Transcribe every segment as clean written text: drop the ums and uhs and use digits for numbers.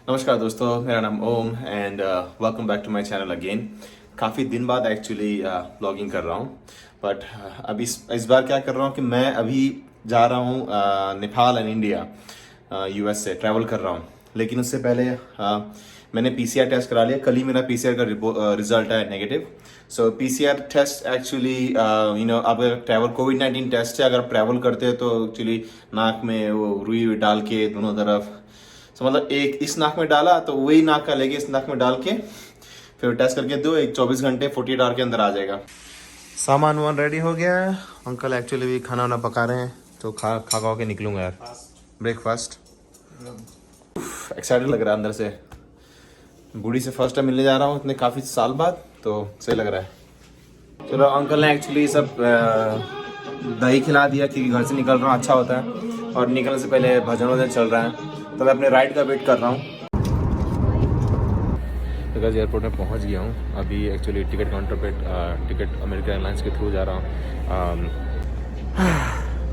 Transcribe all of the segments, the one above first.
नमस्कार दोस्तों, मेरा नाम Om and welcome back to my channel again. काफ़ी दिन बाद एक्चुअली ब्लॉगिंग कर रहा हूँ, बट अभी इस बार क्या कर रहा हूँ कि मैं अभी जा रहा हूँ नेपाल एंड इंडिया, यूएस से ट्रैवल कर रहा हूँ। लेकिन उससे पहले मैंने पीसीआर टेस्ट करा लिया। कल ही मेरा पीसीआर का रिजल्ट है नेगेटिव। सो पीसीआर टेस्ट एक्चुअली अब ट्रैवल कोविड-19 टेस्ट है। अगर आप ट्रैवल करते हैं तो एक्चुअली नाक में वो रुई डाल के दोनों तरफ, मतलब एक इस नाक में डाला तो वही नाक का लेके इस नाक में डाल के फिर टेस्ट करके दो। एक 24 घंटे 48 आवर के अंदर आ जाएगा। सामान वामान रेडी हो गया है। अंकल एक्चुअली भी खाना वाना पका रहे हैं, तो खा के निकलूंगा यार ब्रेकफास्ट। एक्साइटेड लग रहा है अंदर से। बूढ़ी से फर्स्ट टाइम मिलने जा रहा हूँ इतने काफ़ी साल बाद, तो सही लग रहा है। चलो, अंकल ने एक्चुअली सब दही खिला दिया क्योंकि घर से निकल रहा हूँ, अच्छा होता है। और निकलने से पहले भजन वजन चल रहा है, तो मैं अपने राइड का वेट कर रहा हूँ। तो गाइस एयरपोर्ट में पहुँच गया हूँ। अभी एक्चुअली टिकट काउंटर पे टिकट अमेरिकन एयरलाइंस के थ्रू जा रहा हूँ।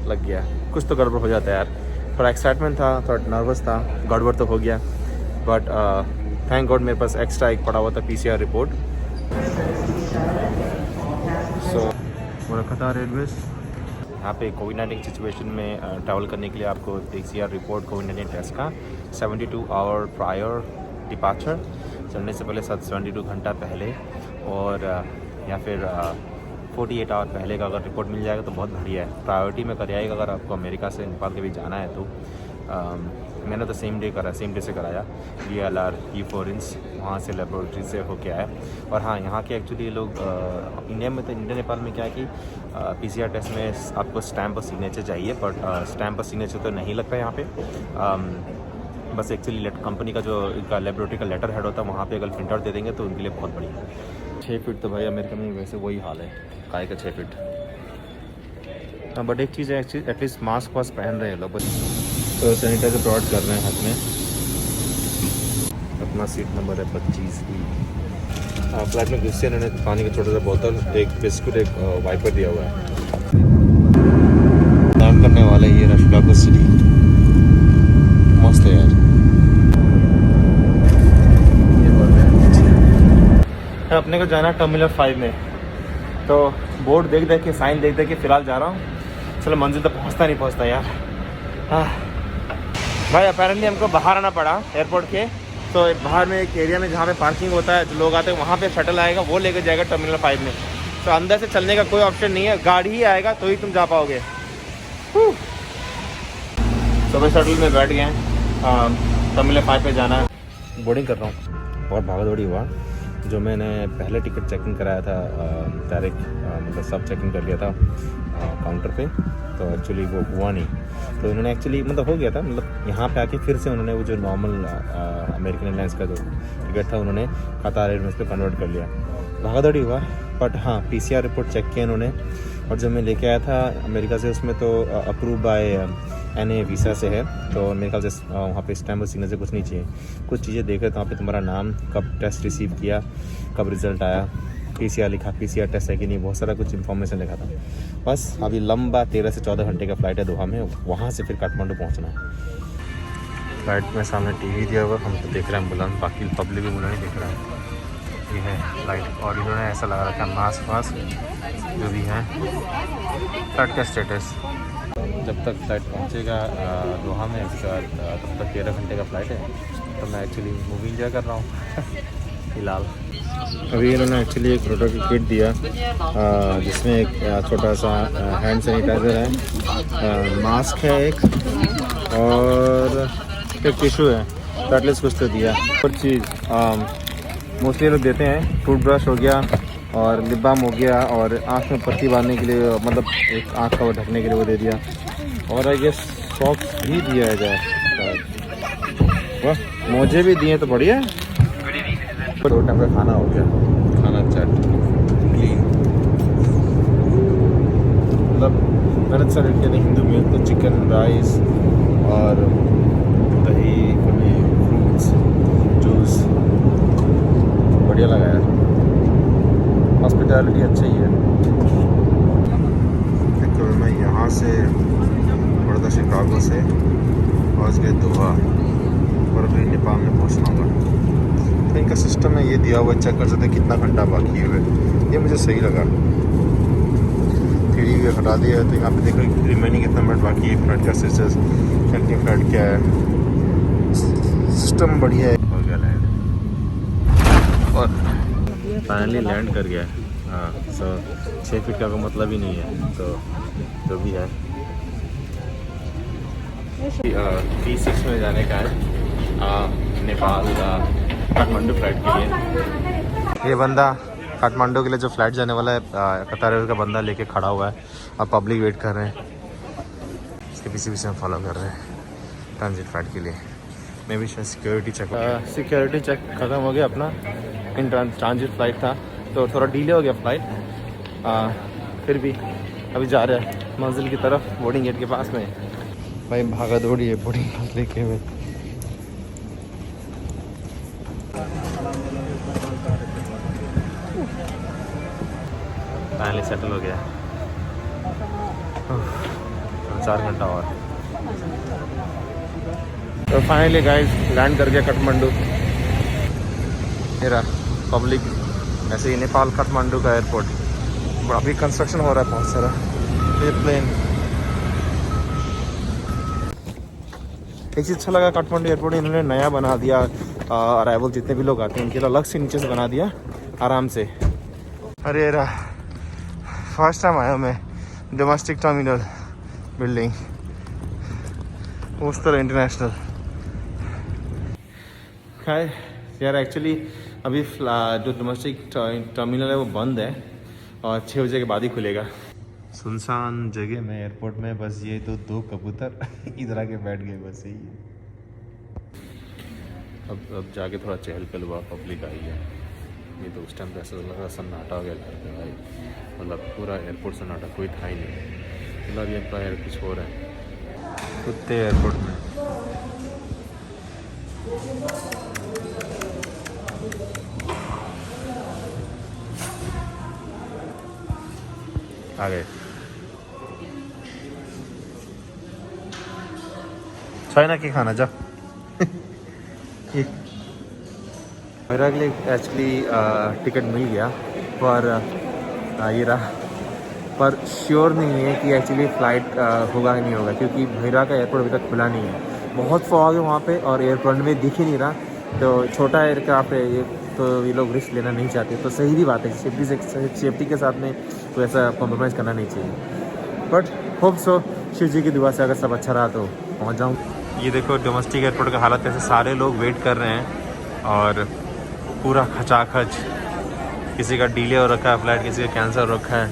लग गया, कुछ तो गड़बड़ हो जाता है यार। थोड़ा एक्साइटमेंट था, थोड़ा नर्वस था, गड़बड़ तो हो गया। बट थैंक गॉड मेरे पास एक्स्ट्रा एक पड़ा हुआ था पीसीआर रिपोर्ट। सो कतार एयरवेज यहाँ पे कोविड-19 सिचुएशन में ट्रैवल करने के लिए आपको पीसीआर रिपोर्ट कोविड-19 टेस्ट का 72 आवर प्रायर डिपार्चर, चलने से पहले 72 घंटा पहले, और या फिर 48 आवर पहले का अगर रिपोर्ट मिल जाएगा तो बहुत बढ़िया है। प्रायोरिटी में कराइएगा अगर आपको अमेरिका से नेपाल के भी जाना है तो। मैंने तो सेम डे से कराया DLR E4INS, वहाँ से लेबोरेटरी से होके आया। और हाँ, यहाँ के एक्चुअली लोग इंडिया में तो इंडिया नेपाल में क्या है कि पीसीआर टेस्ट में आपको स्टैम्प और सिग्नेचर चाहिए, बट स्टैम्प और सिग्नेचर तो नहीं लगता यहाँ पे। बस एक्चुअली कंपनी का जो इनका लेबोरेटरी का लेटर हेड होता है वहाँ पे अगर प्रिंट आउट दे देंगे तो उनके लिए बहुत बढ़िया है। 6 फीट तो भाई अमेरिका में वैसे वही हाल है, काय का 6 फीट। हाँ, बट एक चीज़ है, एटलीस्ट मास्क वास्क पहन रहे हैं लोग। तो सैनिटाइजर प्रोवाइड कर रहे हैं हाथ में। अपना सीट नंबर है 25E। फ्लाइट में घुससे इन्होंने पानी का छोटा सा बोतल, एक बिस्कुट, एक वाइपर दिया हुआ है। लैंड करने वाला ये रशलाको सिटी, मस्त है यार। ये बोल रहे हैं अपने को जाना टर्मिनल 5 में, तो बोर्ड देख के साइन देख के फिलहाल जा रहा हूँ। चलो, मंजिल तो पहुँचता यार। भाई अपेरेंटली हमको बाहर आना पड़ा एयरपोर्ट के, तो बाहर में एक एरिया में जहाँ पे पार्किंग होता है, जो लोग आते हैं वहाँ पे शटल आएगा, वो लेकर जाएगा टर्मिनल 5 में। तो अंदर से चलने का कोई ऑप्शन नहीं है, गाड़ी ही आएगा तो ही तुम जा पाओगे। तो मैं शटल में बैठ गए हैं, टर्मिनल 5 पे जाना है। बोर्डिंग कर रहा हूँ, बहुत भागा दौड़ी हुआ। जो मैंने पहले टिकट चेकिंग कराया था डायरेक्ट, मतलब सब चेकिंग कर लिया था काउंटर पे, तो एक्चुअली वो हुआ नहीं। तो उन्होंने एक्चुअली मतलब हो गया था, मतलब यहाँ पे आके फिर से उन्होंने वो जो नॉर्मल अमेरिकन एयरलाइंस का जो टिकट था उन्होंने कतार एयरवेज पे कन्वर्ट कर लिया। भागा दौड़ी हुआ, बट हाँ पीसीआर रिपोर्ट चेक किया उन्होंने। और जब मैं लेके आया था अमेरिका से, उसमें तो अप्रूव बाय NA वीज़ा से है, तो मेरे ख्याल से वहाँ पे स्टैम्प और सिग्नेचर कुछ नहीं चाहिए। कुछ चीज़ें देख रहे थे वहाँ पे, तुम्हारा नाम, कब टेस्ट रिसीव किया, कब रिज़ल्ट आया, पीसीआर लिखा, पीसीआर टेस्ट है कि नहीं, बहुत सारा कुछ इन्फॉर्मेशन लिखा था। बस अभी लंबा 13 से 14 घंटे का फ़्लाइट है दोहा में, वहाँ से फिर काठमांडू पहुँचना है। फ्लाइट में सामने टीवी दिया हुआ, हम तो देख रहे हैं एम्बुलेंस, बाकी पब्लिक भी नहीं देख रहा है। ये है फ्लाइट, और इन्होंने ऐसा लगा रखा है मास्क जो भी है। फ्लाइट का स्टेटस, जब तक फ्लाइट पहुंचेगा दोहा में, तब तक 13 घंटे का फ़्लाइट है, तो मैं एक्चुअली मूवी इंजॉय कर रहा हूँ फिलहाल। अभी इन्होंने एक्चुअली एक प्रोडक्ट किट दिया, जिसमें एक छोटा सा हैंड सैनिटाइज़र है, मास्क है एक, और एक टिशू है, तो एटलीस्ट कुछ तो दिया। और चीज़ मोस्टली लोग देते हैं, टूथब्रश हो गया और लिप बाम हो गया, और आँख में पट्टी बांधने के लिए, मतलब एक आँख का वो ढकने के लिए वो दे दिया, और आई गेस सॉक्स भी दिया है शायद। वाह, मोजे भी दिए तो बढ़िया है। 2 टाइम का खाना हो गया, खाना चट क्लीन, मतलब मैंने सर इंडियन हिंदू में तो चिकन राइस और दही, पनीर, फ्रूट्स, जूस, बढ़िया लगा यार। हॉस्पिटैलिटी अच्छा ही है। देखो मैं यहाँ से पड़ता शिकागो से पहुँच गए दोहा, और अभी नेपाल में पहुँचना होगा। तो इनका सिस्टम है ये दिया हुआ, चेक कर सकते हैं कितना घंटा बाकी है। ये मुझे सही लगा। 3D व्यू हटा दिया है तो यहाँ पे देखो रिमेनिंग कितना मिनट बाकी है। फ्लाइट का स्टेटस, कंटिन्यू फ्लाइट क्या है, सिस्टम बढ़िया है। हो गया लैंड और फाइनली लैंड कर गया। हाँ, सो 6 फीट का कोई मतलब ही नहीं है, तो जो भी है। T6 में जाने का है नेपाल काठमांडू फ्लाइट के लिए। ये बंदा काठमांडू के लिए जो फ्लाइट जाने वाला है, कतार एयरवेज का बंदा लेके खड़ा हुआ है और पब्लिक वेट कर रहे हैं। इसके पीछे पीछे हम फॉलो कर रहे हैं ट्रांजिट फ्लाइट के लिए। मैं भी शायद सिक्योरिटी चेक ख़त्म हो गया अपना। इन ट्रांजिट फ्लाइट था तो थोड़ा डिले हो गया फ्लाइट। फिर भी अभी जा रहे हैं मंजिल की तरफ, बोर्डिंग गेट के पास में। भाई भागा दौड़ी है बोर्डिंग पास लेके हुए। फाइनली सेटल हो गया। 4 घंटा और। तो फाइनली गाइस लैंड कर गया काठमांडू। मेरा पब्लिक ऐसे ही नेपाल काठमांडू का एयरपोर्ट। अभी कंस्ट्रक्शन हो रहा है बहुत सारा। एयरप्लेन एक चीज़ अच्छा लगा काठमांडू एयरपोर्ट इन्होंने नया बना दिया। अराइवल जितने भी लोग आते हैं उनके लिए अलग से नीचे से बना दिया आराम से। अरे फर्स्ट टाइम आया मैं डोमेस्टिक टर्मिनल बिल्डिंग उस तरह इंटरनेशनल। खैर यार एक्चुअली अभी जो डोमेस्टिक टर्मिनल है वो बंद है और 6 बजे के बाद ही खुलेगा। सुनसान जगह में एयरपोर्ट में बस ये तो 2 कबूतर इधर आके बैठ गए बस यही है। अब जाके थोड़ा चहल पहल हुआ, पब्लिक आई है। ये तो उस टाइम पे ऐसा लगा सन्नाटा हो गया घर पे भाई, मतलब पूरा एयरपोर्ट सन्नाटा, कोई था ही नहीं। मतलब ये प्रायर कुछ हो रहा है कुत्ते एयरपोर्ट में। आ गए चाइना की खाना जा। मेरा के लिए एक्चुअली टिकट मिल गया पर ये रहा, पर श्योर नहीं है कि एक्चुअली फ़्लाइट होगा कि नहीं होगा, क्योंकि भैरा का एयरपोर्ट अभी तक खुला नहीं है। बहुत फॉग है वहाँ पे और एयरपोर्ट में दिख ही नहीं रहा। तो छोटा एयरक्राफ्ट है ये, तो ये लोग रिस्क लेना नहीं चाहते। तो सही भी बात है, सेफ्टी के साथ में तो ऐसा कॉम्प्रोमाइज़ करना नहीं चाहिए। बट होप सो शिव जी की दुआ से अगर सब अच्छा रहा तो पहुँच जाऊँ। ये देखो डोमेस्टिक एयरपोर्ट का हालत कैसे, सारे लोग वेट कर रहे हैं और पूरा खचाखच। किसी का डिले हो रखा है फ्लाइट, किसी का कैंसिल हो रखा है।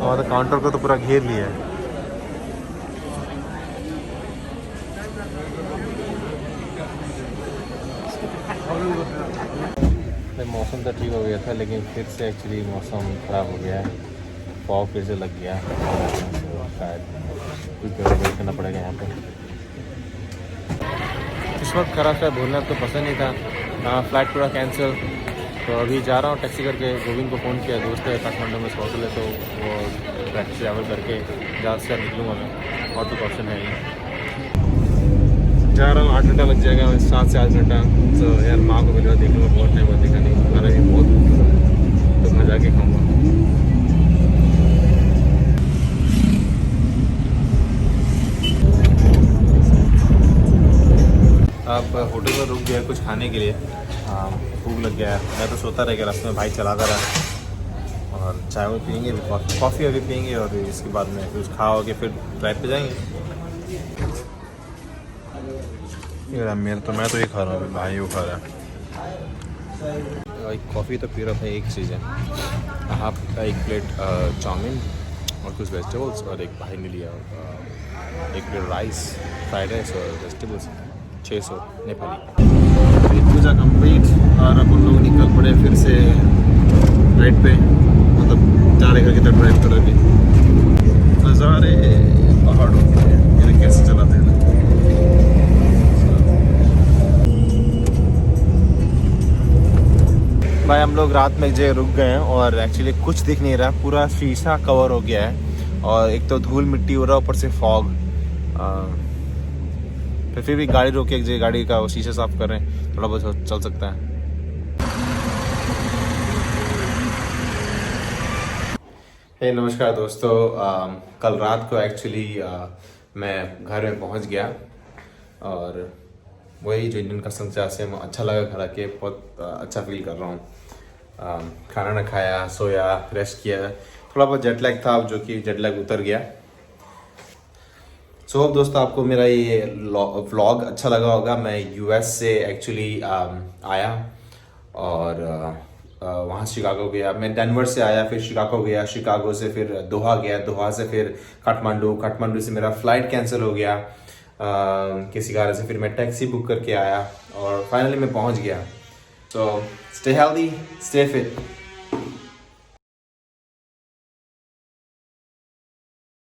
और काउंटर को तो पूरा घेर लिया है। मौसम तो ठीक हो गया था लेकिन फिर से एक्चुअली मौसम ख़राब हो गया है। फॉग फिर से लग गया, शायद कुछ वेट करना पड़ेगा यहाँ पे। इस वक्त खराब शायद भूलना तो पसंद नहीं था। फ़्लाइट पूरा कैंसिल। तो अभी जा रहा हूँ टैक्सी करके। गोविंद को फ़ोन किया, दोस्त है काठमांडू में होटल है, तो वो टैक्सी ट्रैवल करके ज़्यादा से ज़्यादा निकलूँगा मैं, और तो ऑप्शन है ही। जा रहा हूँ 8 घंटा लग जाएगा, 7 से 8 घंटा। तो यार माँ को मिला, देख लूँगा, बहुत टाइम बाद देखा नहीं। खाना भी बहुत भूख लगा है तो मैं जाके खाऊँगा। अब होटल पर रुक गया कुछ खाने के लिए। भूख लग गया है। मैं तो सोता रह गया रास्ते में, भाई चलाता रहा। और चाय वो पियेंगे, कॉफ़ी अभी पियेंगे और इसके बाद में कुछ खा हो के फिर फ्लाइट पे जाएंगे। यार मेरा तो मैं तो ये खा रहा हूँ, भाई वो खा रहा है। भाई कॉफ़ी तो पी रहा था, एक चीज़ है, हाफ का 1 प्लेट चाउमीन और कुछ वेजिटेबल्स, और एक भाई ने लिया 1 प्लेट राइस, फ्राइड राइस और वेजिटेबल्स, 600 नेपाली। पूजा कंप्लीट और अब उन लोग निकल पड़े फिर से राइड पे, मतलब जा रहे घर की तरफ ड्राइव कर रहे थे। नज़ारे पहाड़ों के ये कैसे चलाते हैं। भाई हम लोग रात में एक जगह रुक गए हैं और एक्चुअली कुछ दिख नहीं रहा, पूरा शीशा कवर हो गया है और एक तो धूल मिट्टी हो रहा है, ऊपर से फॉग। फिर भी गाड़ी रोक के एक जगह गाड़ी का वो शीशे साफ कर रहे हैं, थोड़ा बहुत चल सकता है। हे नमस्कार दोस्तों, कल रात को एक्चुअली मैं घर में पहुंच गया और वही जो इंडियन कस्टम से अच्छा लगा, घर आके बहुत अच्छा फील कर रहा हूँ। खाना ना खाया, सोया, रेस्ट किया, थोड़ा बहुत जेट लैग था जो कि जेट लैग उतर गया। सो दोस्तों, आपको मेरा ये व्लॉग अच्छा लगा होगा। मैं यूएस से एक्चुअली आया और वहाँ शिकागो गया। मैं डेनवर से आया, फिर शिकागो गया, शिकागो से फिर दोहा गया, दोहा से फिर काठमांडू, काठमांडू से मेरा फ्लाइट कैंसिल हो गया किसी कारण से। फिर मैं टैक्सी बुक करके आया और फाइनली मैं पहुँच गया। So stay healthy, stay fit.